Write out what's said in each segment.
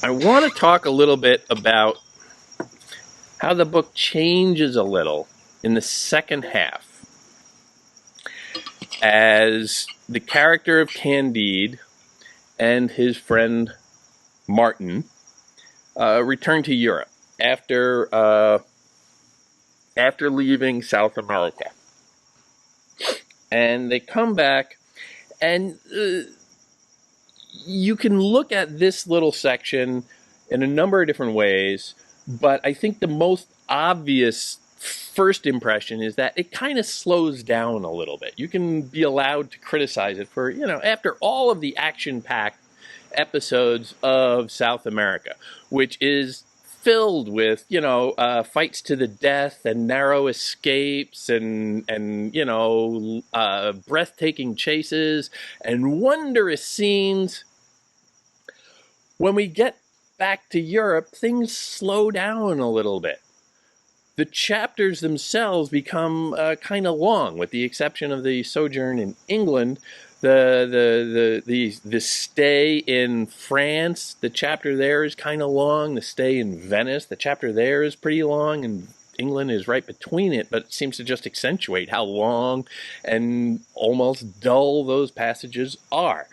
I want to talk a little bit about how the book changes a little in the second half as the character of Candide and his friend Martin return to Europe after leaving South America. And they come back, and you can look at this little section in a number of different ways, but I think the most obvious first impression is that it kind of slows down a little bit. You can be allowed to criticize it for, after all of the action-packed episodes of South America, which is filled with, fights to the death and narrow escapes and breathtaking chases and wondrous scenes. When we get back to Europe, things slow down a little bit. The chapters themselves become kind of long, with the exception of the sojourn in England. The stay in France, the chapter there is kind of long. The stay in Venice, the chapter there is pretty long, and England is right between it, but it seems to just accentuate how long and almost dull those passages are.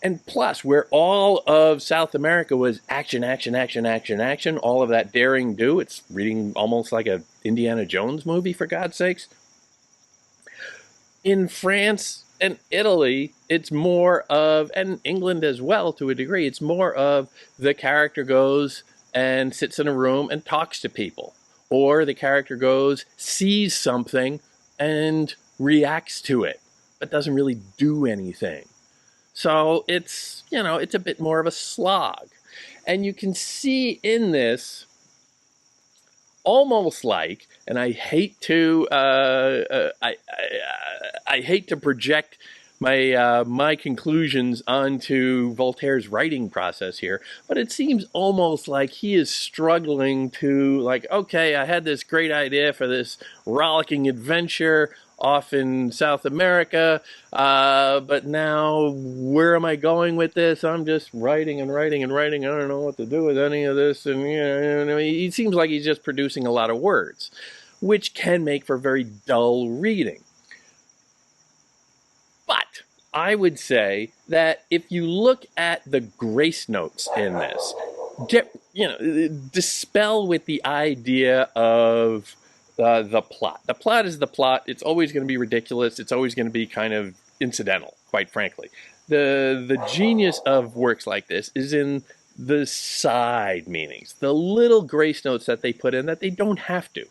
And plus, where all of South America was action, action, action, action, action, all of that daring do, it's reading almost like a Indiana Jones movie, for God's sakes. In France and Italy, it's more of, and England as well to a degree, it's more of the character goes and sits in a room and talks to people. Or the character goes, sees something, and reacts to it, but doesn't really do anything. So it's, it's a bit more of a slog. And you can see in this almost like, and I hate to I hate to project my conclusions onto Voltaire's writing process here, but it seems almost like he is struggling to, okay, I had this great idea for this rollicking adventure off in South America, but now where am I going with this? I'm just writing and writing and writing. I don't know what to do with any of this, and he seems like he's just producing a lot of words, which can make for very dull reading. But I would say that if you look at the grace notes in this, dispel with the idea of the plot. The plot is the plot. It's always going to be ridiculous. It's always going to be kind of incidental, quite frankly. The genius of works like this is in the side meanings, the little grace notes that they put in that they don't have to.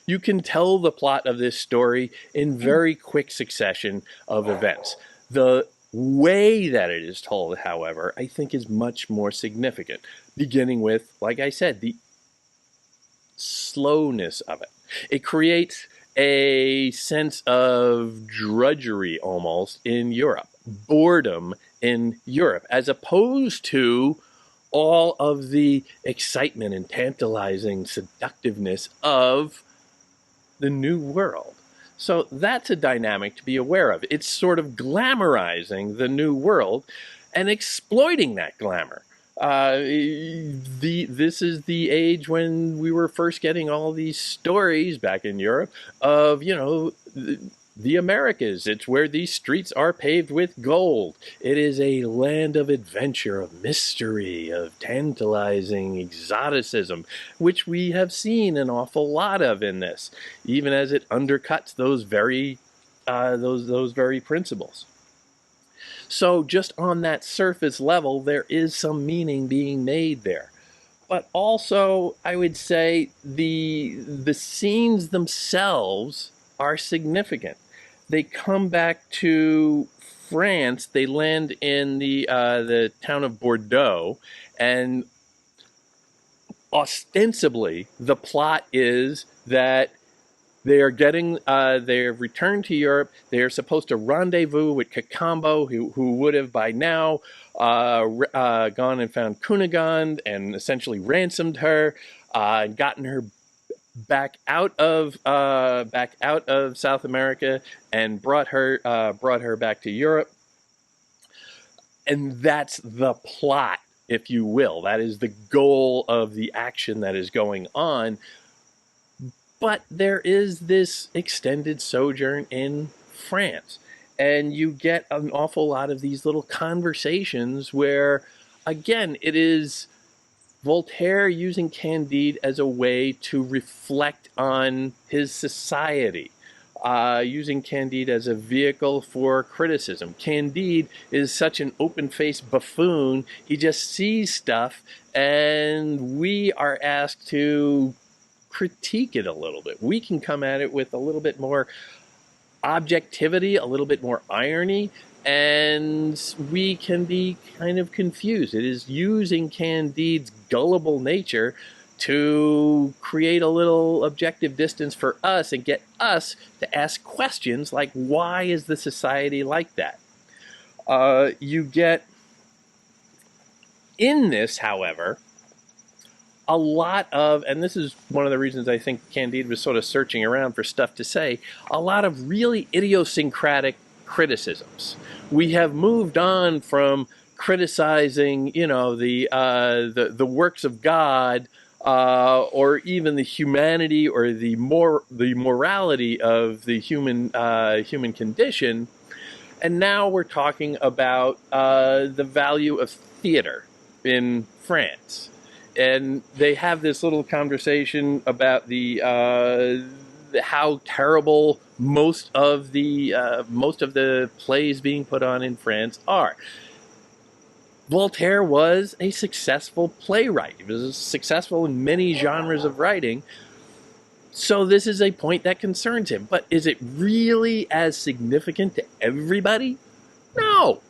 You can tell the plot of this story in very quick succession of events. The way that it is told, however, I think is much more significant, beginning with, like I said, the slowness of it. It creates a sense of drudgery almost in Europe, boredom in Europe, as opposed to all of the excitement and tantalizing seductiveness of the New World. So that's a dynamic to be aware of. It's sort of glamorizing the New World and exploiting that glamour. This is the age when we were first getting all these stories back in Europe of, the Americas. It's where these streets are paved with gold. It is a land of adventure, of mystery, of tantalizing exoticism, which we have seen an awful lot of in this, even as it undercuts those very principles. So just on that surface level, there is some meaning being made there. But also, I would say the scenes themselves are significant. They come back to France. They land in the town of Bordeaux, and ostensibly the plot is that they are they have returned to Europe. They are supposed to rendezvous with Cacambo, who would have by now gone and found Cunegonde and essentially ransomed her, and gotten her back out of South America and brought her back to Europe. And that's the plot if you will. That is the goal of the action that is going on. But there is this extended sojourn in France, and you get an awful lot of these little conversations where, again, it is Voltaire using Candide as a way to reflect on his society, using Candide as a vehicle for criticism. Candide is such an open-faced buffoon. He just sees stuff, and we are asked to critique it a little bit. We can come at it with a little bit more objectivity, a little bit more irony, and we can be kind of confused. It is using Candide's gullible nature to create a little objective distance for us and get us to ask questions like, why is the society like that? You get in this, however, a lot of, and this is one of the reasons I think Candide was sort of searching around for stuff to say, a lot of really idiosyncratic criticisms. We have moved on from criticizing, the works of God, or even the humanity or the morality of the human condition, and now we're talking about the value of theater in France. And they have this little conversation about the how terrible most of the plays being put on in France are. Voltaire was a successful playwright. He was successful in many genres of writing. So this is a point that concerns him. But is it really as significant to everybody? No.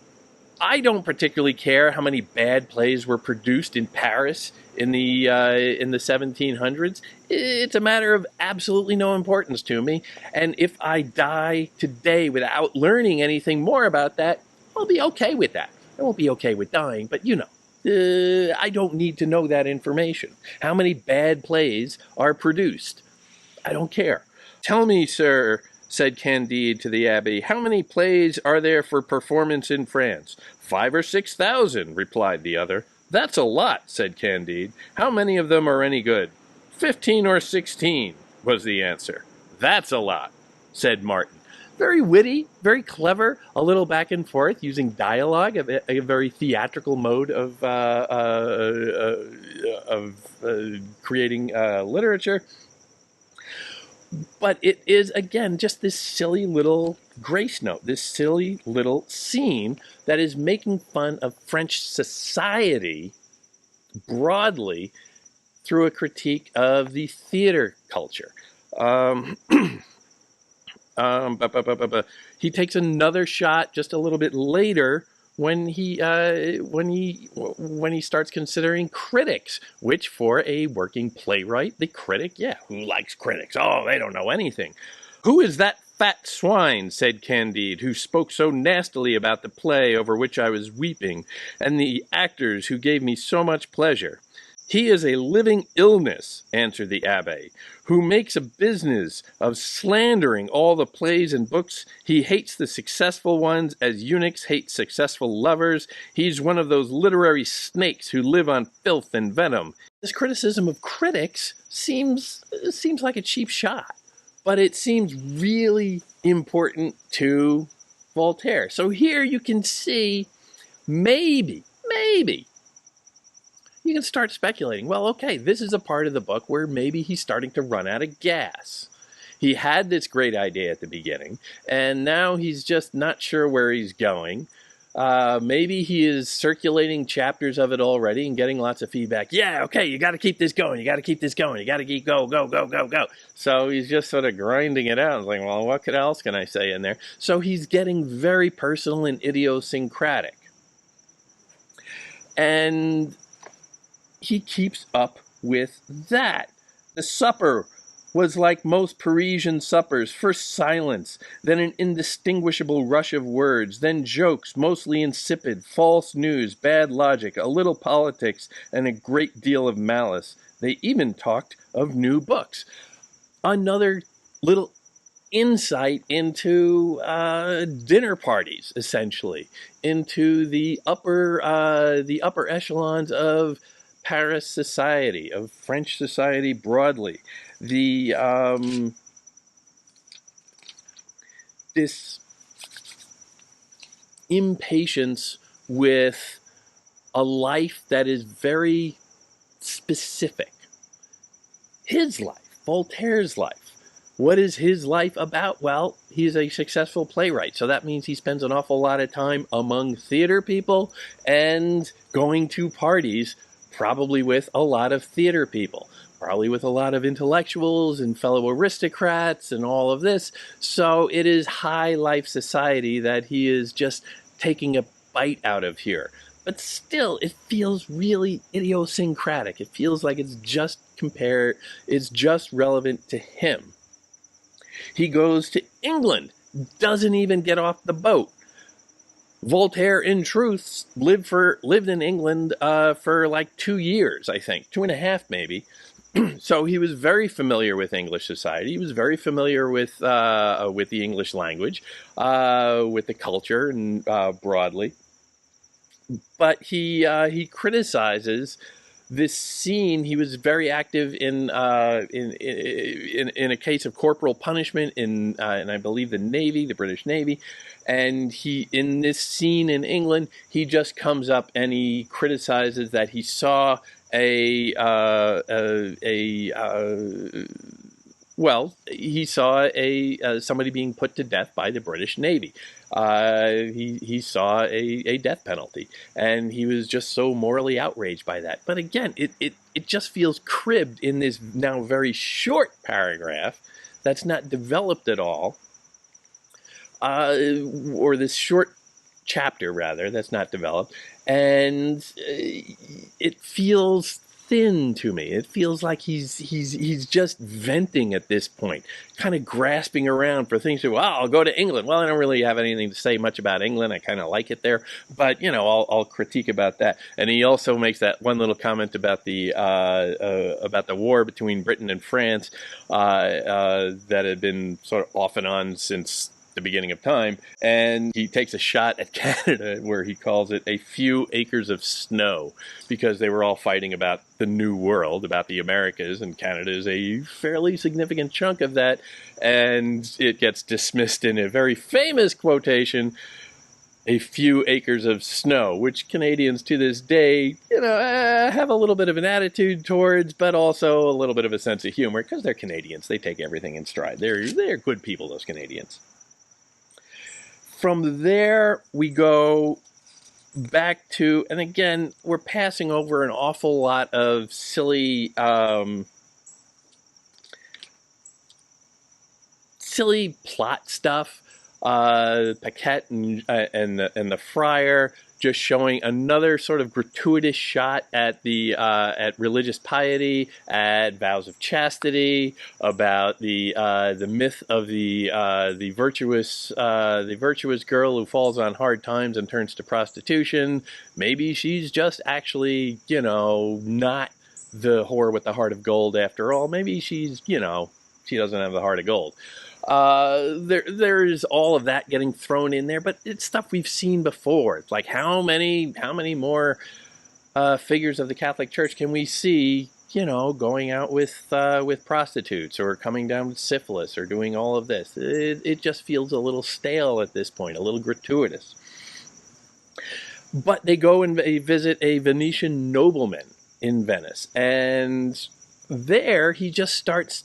I don't particularly care how many bad plays were produced in Paris in the 1700s. It's a matter of absolutely no importance to me. And if I die today without learning anything more about that, I'll be okay with that. I won't be okay with dying, but I don't need to know that information. How many bad plays are produced? I don't care. Tell me, sir, said Candide to the abbé, how many plays are there for performance in France? 5,000 or 6,000, replied the other. That's a lot, said Candide. How many of them are any good? 15 or 16, was the answer. That's a lot, said Martin. Very witty, very clever, a little back and forth, using dialogue, a very theatrical mode of creating literature. But it is, again, just this silly little grace note, this silly little scene that is making fun of French society broadly through a critique of the theater culture. He takes another shot just a little bit later when he starts considering critics, which for a working playwright, the critic, who likes critics? Oh, they don't know anything. Who is that fat swine, said Candide, who spoke so nastily about the play over which I was weeping, and the actors who gave me so much pleasure? He is a living illness, answered the abbé, who makes a business of slandering all the plays and books. He hates the successful ones as eunuchs hate successful lovers. He's one of those literary snakes who live on filth and venom. This criticism of critics seems like a cheap shot, but it seems really important to Voltaire. So here you can see, maybe, you can start speculating, well, okay, this is a part of the book where maybe he's starting to run out of gas. He had this great idea at the beginning, and now he's just not sure where he's going. Maybe he is circulating chapters of it already and getting lots of feedback. Yeah, okay, you got to keep this going. You got to keep this going. You got to keep go. So he's just sort of grinding it out. It's like, well, what else can I say in there? So he's getting very personal and idiosyncratic. And he keeps up with that. The supper was like most Parisian suppers, first silence, then an indistinguishable rush of words, then jokes, mostly insipid, false news, bad logic, a little politics, and a great deal of malice. They even talked of new books. Another little insight into dinner parties, essentially, into the upper echelons of Paris society, of French society broadly. The This impatience with a life that is very specific. His life, Voltaire's life. What is his life about? Well, he's a successful playwright, so that means he spends an awful lot of time among theater people and going to parties, probably with a lot of theater people, probably with a lot of intellectuals and fellow aristocrats and all of this. So it is high life society that he is just taking a bite out of here. But still, it feels really idiosyncratic. It feels like it's just relevant to him. He goes to England, doesn't even get off the boat. Voltaire, in truth, lived in England for like 2 years, I think, 2.5 maybe. So he was very familiar with English society. He was very familiar with the English language, with the culture, and broadly. But he criticizes this scene. He was very active in a case of corporal punishment in I believe the Navy, the British Navy, and he, in this scene in England, he just comes up and he criticizes that he saw he saw somebody being put to death by the British Navy. He saw a death penalty, and he was just so morally outraged by that. But again, it just feels cribbed in this now very short paragraph that's not developed at all, or this short chapter rather that's not developed, and it feels thin to me. It feels like he's just venting at this point, kind of grasping around for things. Well, I'll go to England. Well, I don't really have anything to say much about England. I kind of like it there, but I'll critique about that. And he also makes that one little comment about the war between Britain and France that had been sort of off and on since the beginning of time, and he takes a shot at Canada where he calls it a few acres of snow, because they were all fighting about the New World, about the Americas, and Canada is a fairly significant chunk of that, and it gets dismissed in a very famous quotation, a few acres of snow, which Canadians to this day, have a little bit of an attitude towards, but also a little bit of a sense of humor, because they're Canadians. They take everything in stride. They're good people, those Canadians. From there, we go back to, and again, we're passing over an awful lot of silly plot stuff. Paquette and the friar, just showing another sort of gratuitous shot at at religious piety, at vows of chastity, about the myth of the virtuous girl who falls on hard times and turns to prostitution. Maybe she's just actually not the whore with the heart of gold after all. Maybe she's she doesn't have the heart of gold. There's all of that getting thrown in there, but it's stuff we've seen before. It's like, how many more figures of the Catholic Church can we see, going out with prostitutes, or coming down with syphilis, or doing all of this? It just feels a little stale at this point, a little gratuitous. But they go and they visit a Venetian nobleman in Venice, and there he just starts.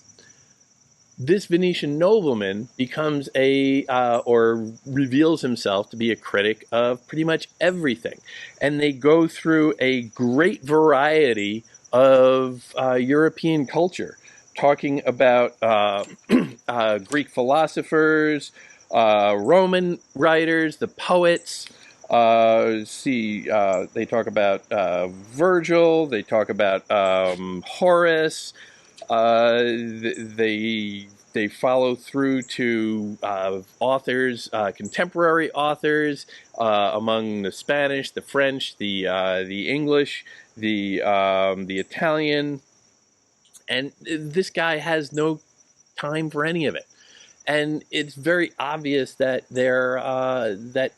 This Venetian nobleman becomes or reveals himself to be a critic of pretty much everything. And they go through a great variety of European culture, talking about Greek philosophers, Roman writers, the poets. They talk about Virgil, they talk about Horace. They follow through to authors, contemporary authors, among the Spanish, the French, the English, the Italian, and this guy has no time for any of it. And it's very obvious that that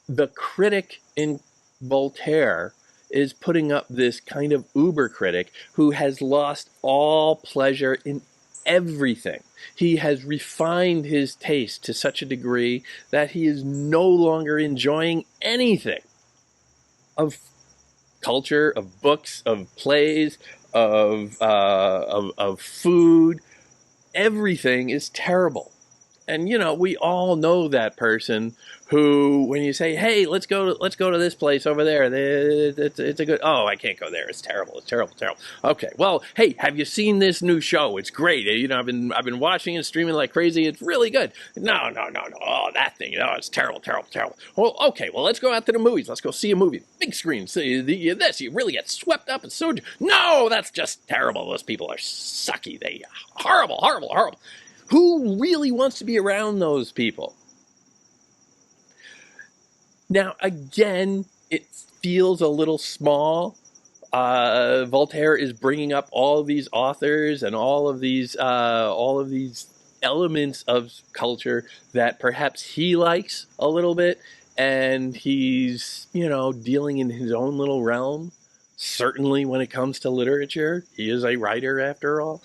the critic in Voltaire is putting up this kind of uber critic who has lost all pleasure in everything. He has refined his taste to such a degree that he is no longer enjoying anything of culture, of books, of plays, of food. Everything is terrible. And we all know that person who, when you say, "Hey, let's go to this place over there. It's a good." "Oh, I can't go there. It's terrible. It's terrible, terrible." "Okay, well, hey, have you seen this new show? It's great. I've been watching it, streaming like crazy. It's really good." "No, no, no, no. Oh, that thing. Oh, it's terrible, terrible, terrible." "Well, okay. Well, let's go out to the movies. Let's go see a movie, big screen. See this. You really get swept up. It's so. No, that's just terrible. Those people are sucky. They horrible, horrible, horrible." Who really wants to be around those people? Now, again, it feels a little small. Voltaire is bringing up all of these authors and all of these elements of culture that perhaps he likes a little bit, and he's dealing in his own little realm. Certainly, when it comes to literature, he is a writer after all.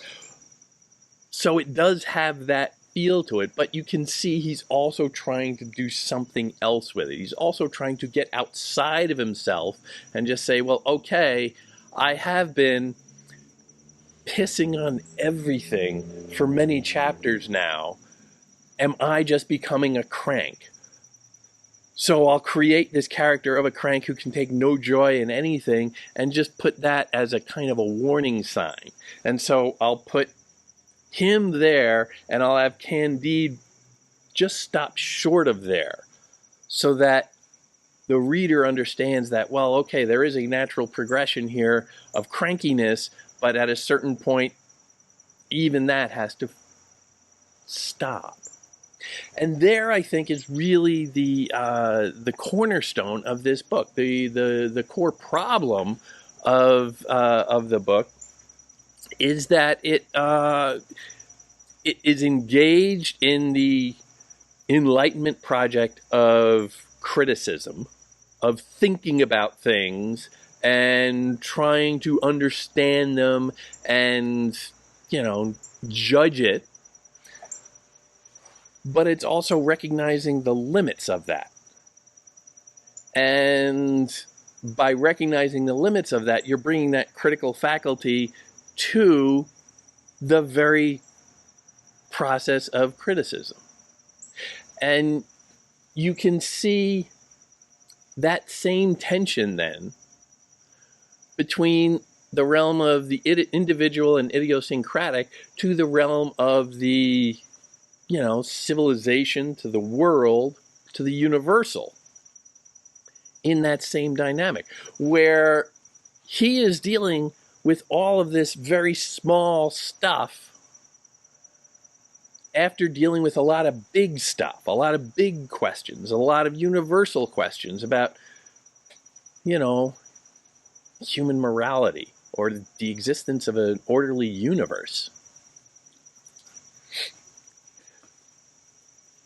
So it does have that feel to it, but you can see he's also trying to do something else with it. He's also trying to get outside of himself and just say, well, okay, I have been pissing on everything for many chapters now. Am I just becoming a crank? So I'll create this character of a crank who can take no joy in anything and just put that as a kind of a warning sign. And so I'll put him there, and I'll have Candide just stop short of there, so that the reader understands that, well, okay, there is a natural progression here of crankiness, but at a certain point, even that has to stop. And there, I think, is really the cornerstone of this book, the core problem of the book. Is that it is engaged in the Enlightenment project of criticism, of thinking about things and trying to understand them and, judge it. But it's also recognizing the limits of that. And by recognizing the limits of that, you're bringing that critical faculty to the very process of criticism. And you can see that same tension then between the realm of the individual and idiosyncratic to the realm of the, civilization, to the world, to the universal, in that same dynamic, where he is dealing with all of this very small stuff after dealing with a lot of big stuff, a lot of big questions, a lot of universal questions about, human morality or the existence of an orderly universe.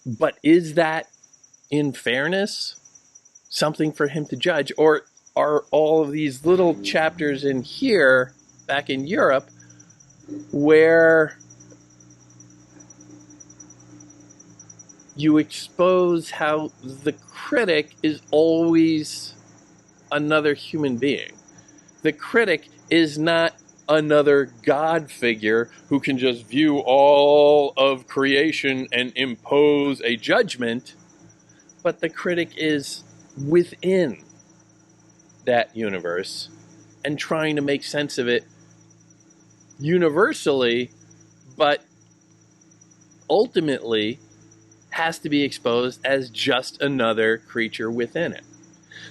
But is that, in fairness, something for him to judge? Or are all of these little chapters in here, back in Europe, where you expose how the critic is always another human being? The critic is not another God figure who can just view all of creation and impose a judgment, but the critic is within that universe and trying to make sense of it universally, but ultimately has to be exposed as just another creature within it.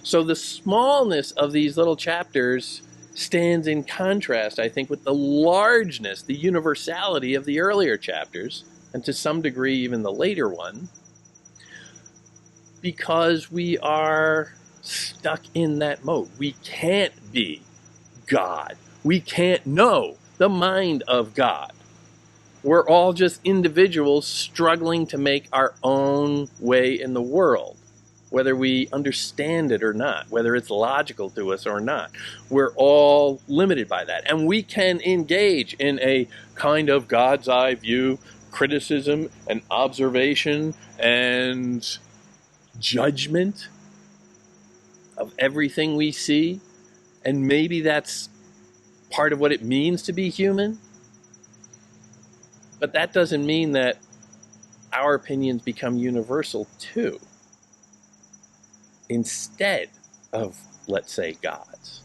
So the smallness of these little chapters stands in contrast, I think, with the largeness, the universality of the earlier chapters, and to some degree even the later one, because we are stuck in that mode. We can't be God. We can't know the mind of God. We're all just individuals struggling to make our own way in the world, whether we understand it or not, whether it's logical to us or not. We're all limited by that. And we can engage in a kind of God's eye view, criticism and observation and judgment of everything we see. And maybe that's part of what it means to be human. But that doesn't mean that our opinions become universal too, instead of, let's say, God's.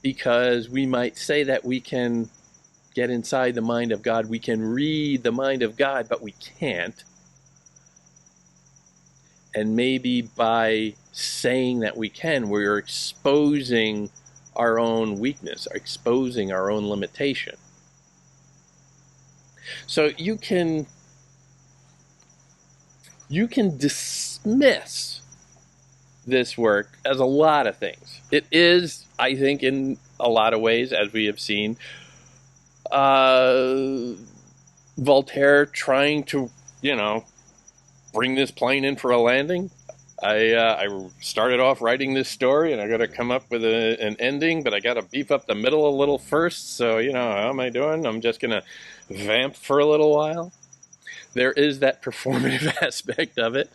Because we might say that we can get inside the mind of God, we can read the mind of God, but we can't. And maybe by saying that we can, we're exposing our own weakness, exposing our own limitation. So you can dismiss this work as a lot of things. It is, I think, in a lot of ways, as we have seen, Voltaire trying to, bring this plane in for a landing. I started off writing this story, and I got to come up with an ending, but I got to beef up the middle a little first. So, how am I doing? I'm just going to vamp for a little while. There is that performative aspect of it.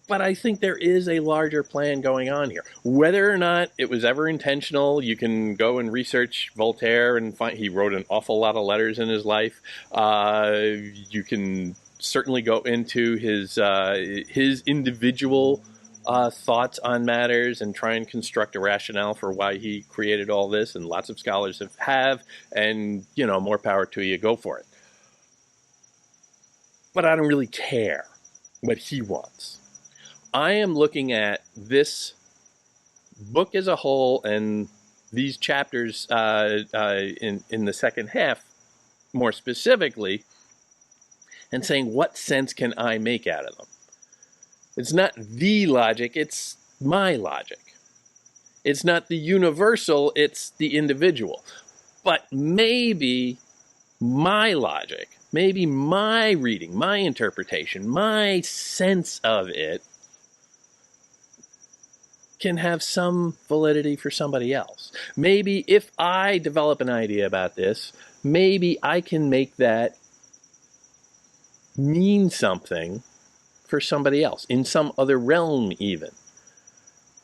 But I think there is a larger plan going on here. Whether or not it was ever intentional, you can go and research Voltaire and find he wrote an awful lot of letters in his life. You can certainly go into his individual thoughts on matters and try and construct a rationale for why he created all this, and lots of scholars have, and more power to you, go for it. But I don't really care what he wants. I am looking at this book as a whole and these chapters in the second half more specifically, and saying, what sense can I make out of them? It's not the logic, it's my logic. It's not the universal, it's the individual. But maybe my logic, maybe my reading, my interpretation, my sense of it can have some validity for somebody else. Maybe if I develop an idea about this, maybe I can make that mean something for somebody else in some other realm even.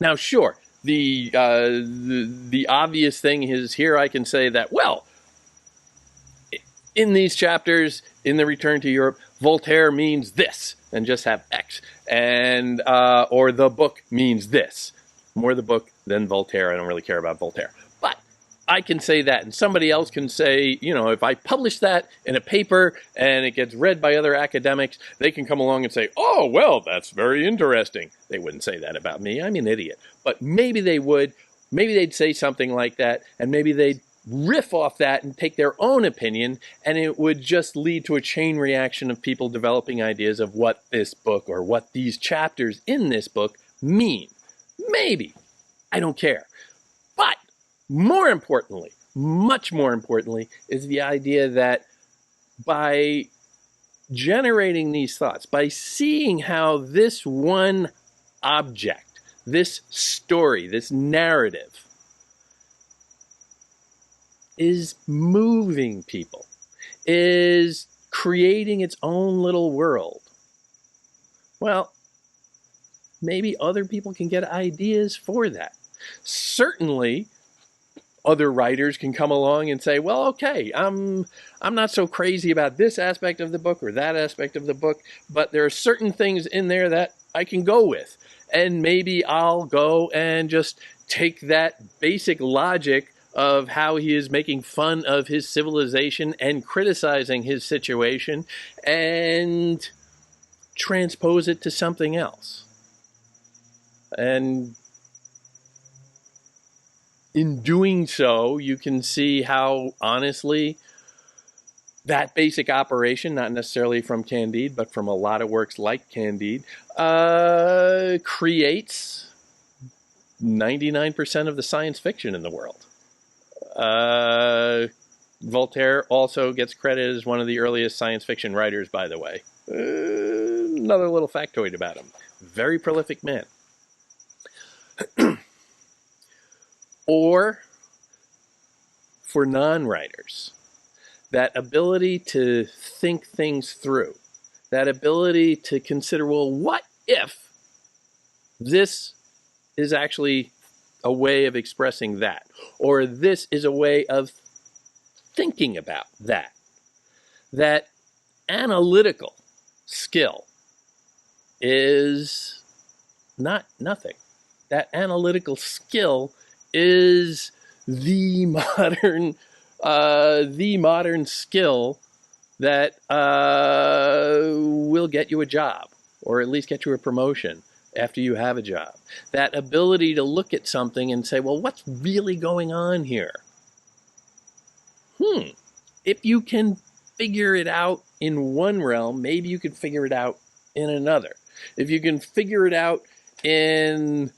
Now, sure, the obvious thing is here I can say that, well, in these chapters, in The Return to Europe, Voltaire means this, and just have X, and or the book means this. More the book than Voltaire. I don't really care about Voltaire. But I can say that, and somebody else can say, if I publish that in a paper and it gets read by other academics, they can come along and say, oh, well, that's very interesting. They wouldn't say that about me. I'm an idiot. But maybe they would. Maybe they'd say something like that, and maybe they'd riff off that and take their own opinion, and it would just lead to a chain reaction of people developing ideas of what this book or what these chapters in this book mean. Maybe. I don't care. But more importantly, much more importantly, is the idea that by generating these thoughts, by seeing how this one object, this story, this narrative is moving people, is creating its own little world, well, maybe other people can get ideas for that. Certainly, other writers can come along and say, well, okay, I'm not so crazy about this aspect of the book or that aspect of the book, but there are certain things in there that I can go with. And maybe I'll go and just take that basic logic of how he is making fun of his civilization and criticizing his situation and transpose it to something else. And in doing so, you can see how, honestly, that basic operation, not necessarily from Candide, but from a lot of works like Candide, creates 99% of the science fiction in the world. Voltaire also gets credited as one of the earliest science fiction writers, by the way. Another little factoid about him. Very prolific man. Or, for non-writers, that ability to think things through, that ability to consider, well, what if this is actually a way of expressing that, or this is a way of thinking about that. That analytical skill is not nothing. That analytical skill is the modern skill that will get you a job, or at least get you a promotion after you have a job. That ability to look at something and say, well, what's really going on here? If you can figure it out in one realm, maybe you can figure it out in another. If you can figure it out in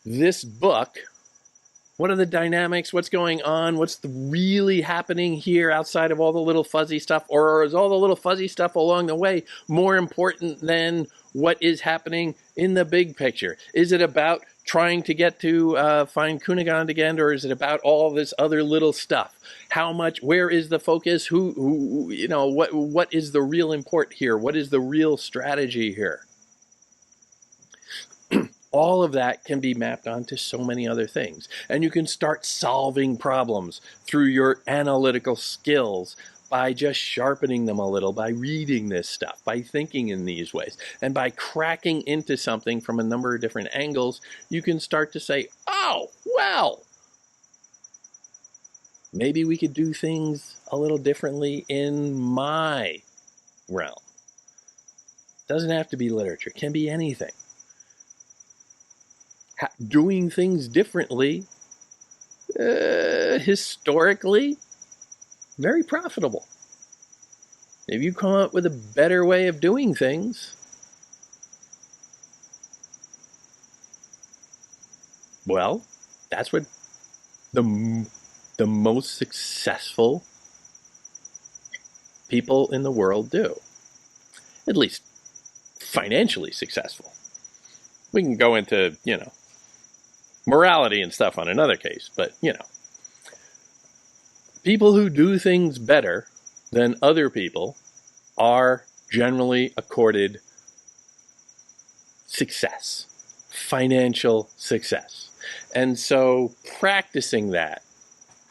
this book, what are the dynamics? What's going on? What's really happening here outside of all the little fuzzy stuff? Or is all the little fuzzy stuff along the way more important than what is happening in the big picture? Is it about trying to get to find Cunigund again, or is it about all this other little stuff? How much? Where is the focus? Who you know? What is the real import here? What is the real strategy here? All of that can be mapped onto so many other things, and you can start solving problems through your analytical skills by just sharpening them a little, by reading this stuff, by thinking in these ways, and by cracking into something from a number of different angles. You can start to say, oh, well, maybe we could do things a little differently in my realm. Doesn't have to be literature, it can be anything. Doing things differently, historically, very profitable. If you come up with a better way of doing things, well, that's what the most successful people in the world do. At least financially successful. We can go into, morality and stuff on another case, but, people who do things better than other people are generally accorded success, financial success. And so practicing that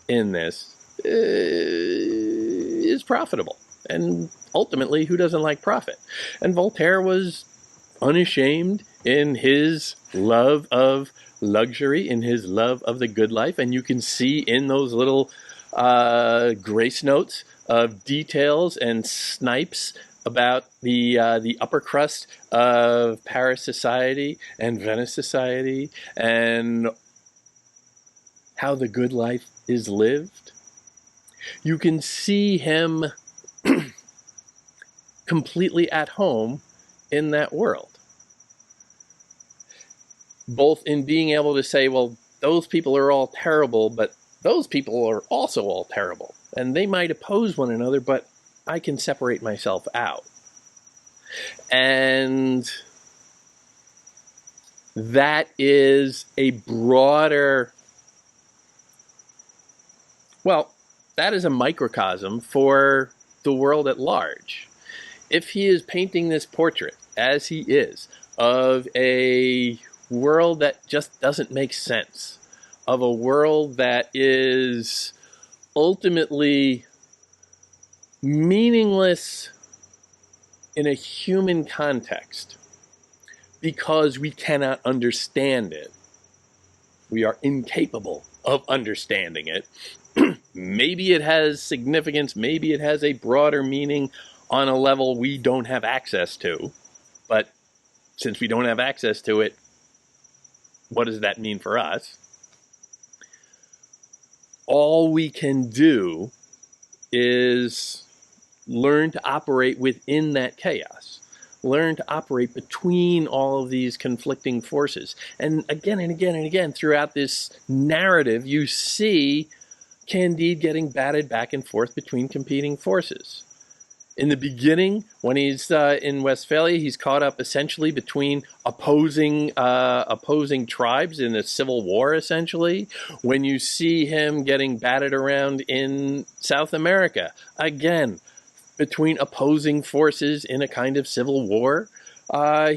in this is profitable. And ultimately, who doesn't like profit? And Voltaire was unashamed in his love of luxury, in his love of the good life. And you can see in those little grace notes of details and snipes about the upper crust of Paris society and Venice society, and how the good life is lived. You can see him completely at home in that world. Both in being able to say, well, those people are all terrible, but those people are also all terrible. And they might oppose one another, but I can separate myself out. And that is a broader, well, that is a microcosm for the world at large. If he is painting this portrait, as he is, of a world that just doesn't make sense, of a world that is ultimately meaningless in a human context because we cannot understand it. We are incapable of understanding it. Maybe it has significance, maybe it has a broader meaning on a level we don't have access to. But since we don't have access to it, what does that mean for us? All we can do is learn to operate within that chaos. Learn to operate between all of these conflicting forces. And again and again and again throughout this narrative, you see Candide getting batted back and forth between competing forces. In the beginning, when he's in Westphalia, he's caught up essentially between opposing tribes in a civil war, essentially. When you see him getting batted around in South America, again, between opposing forces in a kind of civil war.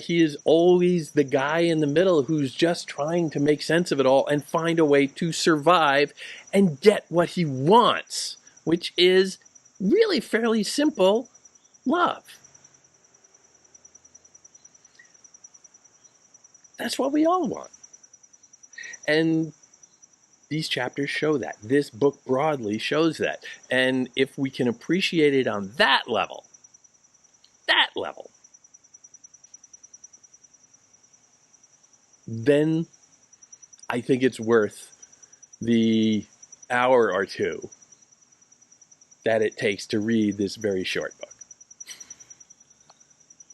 He is always the guy in the middle who's just trying to make sense of it all and find a way to survive and get what he wants, which is really fairly simple: love. That's what we all want. And these chapters show that. This book broadly shows that. And if we can appreciate it on that level, then I think it's worth the hour or two that it takes to read this very short book.